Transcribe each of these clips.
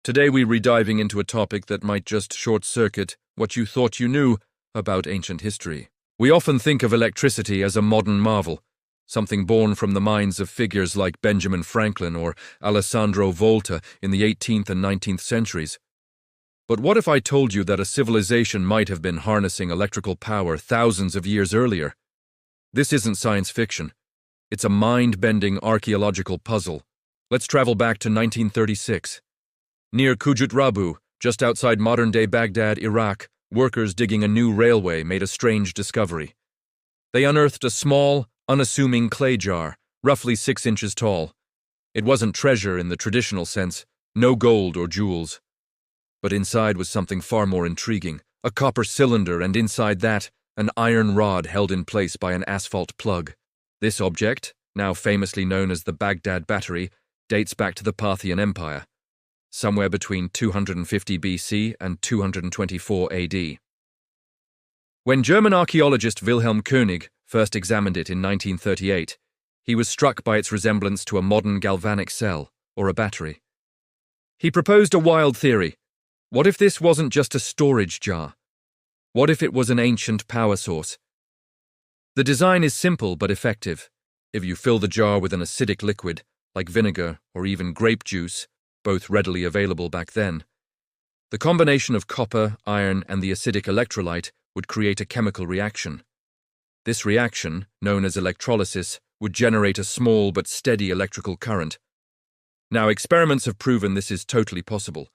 Today we're diving into a topic that might just short-circuit what you thought you knew about ancient history. We often think of electricity as a modern marvel, something born from the minds of figures like Benjamin Franklin or Alessandro Volta in the 18th and 19th centuries. But what if I told you that a civilization might have been harnessing electrical power thousands of years earlier? This isn't science fiction. It's a mind-bending archaeological puzzle. Let's travel back to 1936. Near Kujut Rabu, just outside modern-day Baghdad, Iraq, workers digging a new railway made a strange discovery. They unearthed a small, unassuming clay jar, roughly 6 inches tall. It wasn't treasure in the traditional sense, no gold or jewels. But inside was something far more intriguing, a copper cylinder, and inside that, an iron rod held in place by an asphalt plug. This object, now famously known as the Baghdad Battery, dates back to the Parthian Empire, somewhere between 250 BC and 224 AD. When German archaeologist Wilhelm König first examined it in 1938, he was struck by its resemblance to a modern galvanic cell, or a battery. He proposed a wild theory. What if this wasn't just a storage jar? What if it was an ancient power source? The design is simple but effective. If you fill the jar with an acidic liquid, like vinegar or even grape juice, both readily available back then, the combination of copper, iron, and the acidic electrolyte would create a chemical reaction. This reaction, known as electrolysis, would generate a small but steady electrical current. Now, experiments have proven this is totally possible.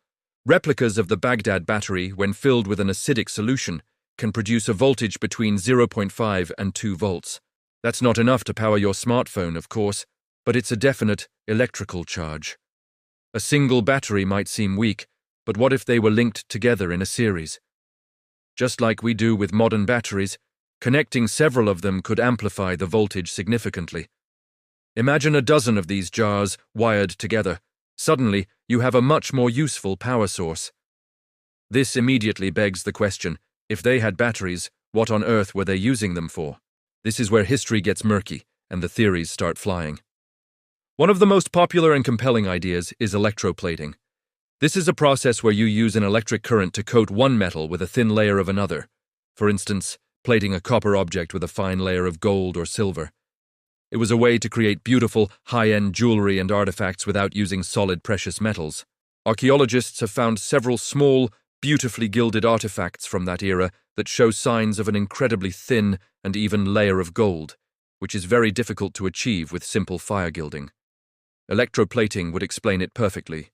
Replicas of the Baghdad Battery, when filled with an acidic solution, can produce a voltage between 0.5 and 2 volts. That's not enough to power your smartphone, of course, but it's a definite electrical charge. A single battery might seem weak, but what if they were linked together in a series? Just like we do with modern batteries, connecting several of them could amplify the voltage significantly. Imagine a dozen of these jars wired together. Suddenly, you have a much more useful power source. This immediately begs the question, if they had batteries, what on earth were they using them for? This is where history gets murky, and the theories start flying. One of the most popular and compelling ideas is electroplating. This is a process where you use an electric current to coat one metal with a thin layer of another. For instance, plating a copper object with a fine layer of gold or silver. It was a way to create beautiful, high-end jewelry and artifacts without using solid precious metals. Archaeologists have found several small, beautifully gilded artifacts from that era that show signs of an incredibly thin and even layer of gold, which is very difficult to achieve with simple fire gilding. Electroplating would explain it perfectly.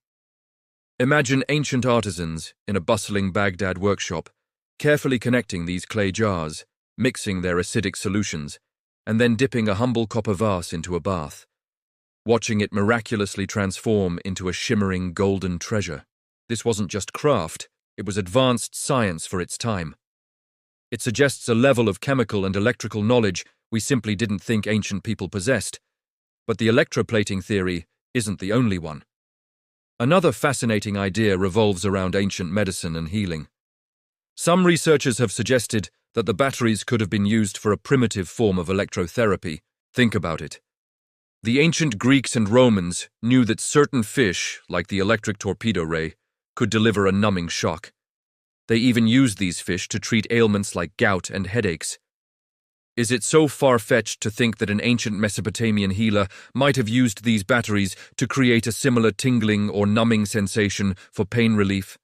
Imagine ancient artisans in a bustling Baghdad workshop, carefully connecting these clay jars, mixing their acidic solutions, and then dipping a humble copper vase into a bath, watching it miraculously transform into a shimmering golden treasure. This wasn't just craft, it was advanced science for its time. It suggests a level of chemical and electrical knowledge we simply didn't think ancient people possessed. But the electroplating theory isn't the only one. Another fascinating idea revolves around ancient medicine and healing. Some researchers have suggested that the batteries could have been used for a primitive form of electrotherapy. Think about it. The ancient Greeks and Romans knew that certain fish, like the electric torpedo ray, could deliver a numbing shock. They even used these fish to treat ailments like gout and headaches. Is it so far-fetched to think that an ancient Mesopotamian healer might have used these batteries to create a similar tingling or numbing sensation for pain relief?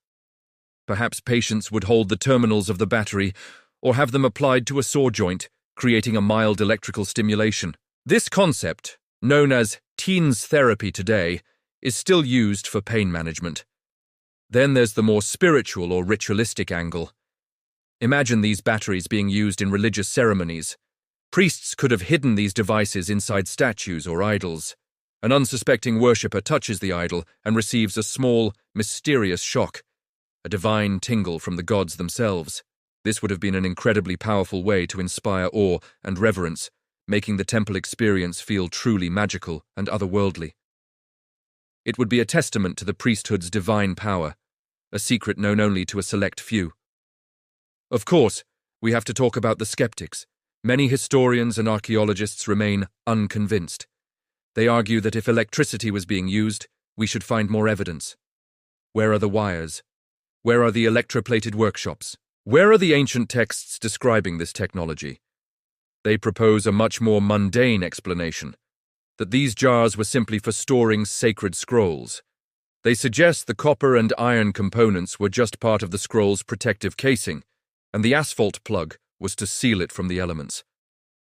Perhaps patients would hold the terminals of the battery or have them applied to a sore joint, creating a mild electrical stimulation. This concept, known as teens therapy today, is still used for pain management. Then there's the more spiritual or ritualistic angle. Imagine these batteries being used in religious ceremonies. Priests could have hidden these devices inside statues or idols. An unsuspecting worshipper touches the idol and receives a small, mysterious shock, a divine tingle from the gods themselves. This would have been an incredibly powerful way to inspire awe and reverence, making the temple experience feel truly magical and otherworldly. It would be a testament to the priesthood's divine power, a secret known only to a select few. Of course, we have to talk about the skeptics. Many historians and archaeologists remain unconvinced. They argue that if electricity was being used, we should find more evidence. Where are the wires? Where are the electroplated workshops? Where are the ancient texts describing this technology? They propose a much more mundane explanation, that these jars were simply for storing sacred scrolls. They suggest the copper and iron components were just part of the scroll's protective casing, and the asphalt plug was to seal it from the elements.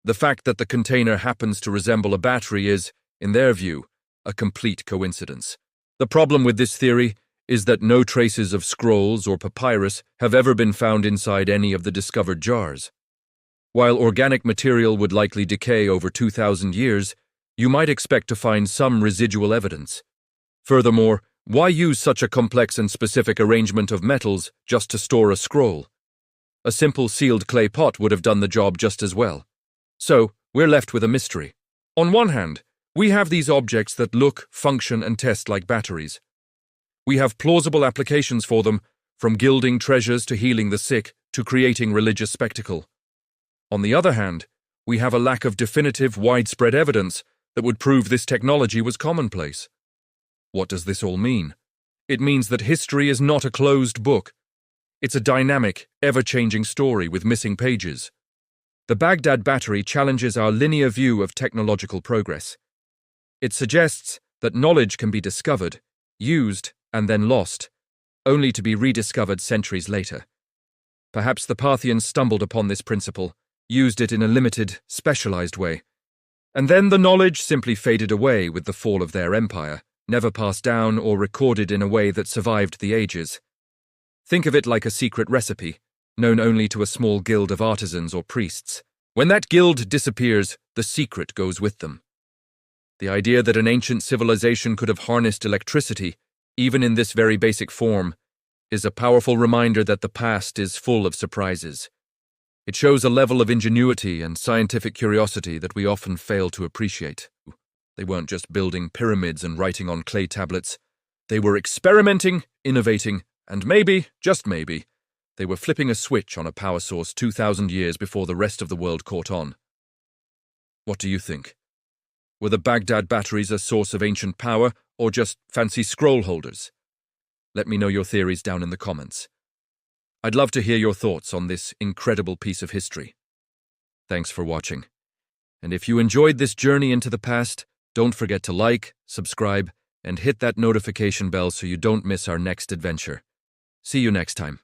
The fact that the container happens to resemble a battery is, in their view, a complete coincidence. The problem with this theory is that no traces of scrolls or papyrus have ever been found inside any of the discovered jars. While organic material would likely decay over 2,000 years, you might expect to find some residual evidence. Furthermore, why use such a complex and specific arrangement of metals just to store a scroll? A simple sealed clay pot would have done the job just as well. So, we're left with a mystery. On one hand, we have these objects that look, function, and test like batteries. We have plausible applications for them, from gilding treasures to healing the sick to creating religious spectacle. On the other hand, we have a lack of definitive, widespread evidence that would prove this technology was commonplace. What does this all mean? It means that history is not a closed book. It's a dynamic, ever-changing story with missing pages. The Baghdad Battery challenges our linear view of technological progress. It suggests that knowledge can be discovered, used, and then lost, only to be rediscovered centuries later. Perhaps the Parthians stumbled upon this principle, used it in a limited, specialized way, and then the knowledge simply faded away with the fall of their empire, never passed down or recorded in a way that survived the ages. Think of it like a secret recipe, known only to a small guild of artisans or priests. When that guild disappears, the secret goes with them. The idea that an ancient civilization could have harnessed electricity, even in this very basic form, is a powerful reminder that the past is full of surprises. It shows a level of ingenuity and scientific curiosity that we often fail to appreciate. They weren't just building pyramids and writing on clay tablets. They were experimenting, innovating, and maybe, just maybe, they were flipping a switch on a power source 2,000 years before the rest of the world caught on. What do you think? Were the Baghdad batteries a source of ancient power, or just fancy scroll holders? Let me know your theories down in the comments. I'd love to hear your thoughts on this incredible piece of history. Thanks for watching. And if you enjoyed this journey into the past, don't forget to like, subscribe, and hit that notification bell so you don't miss our next adventure. See you next time.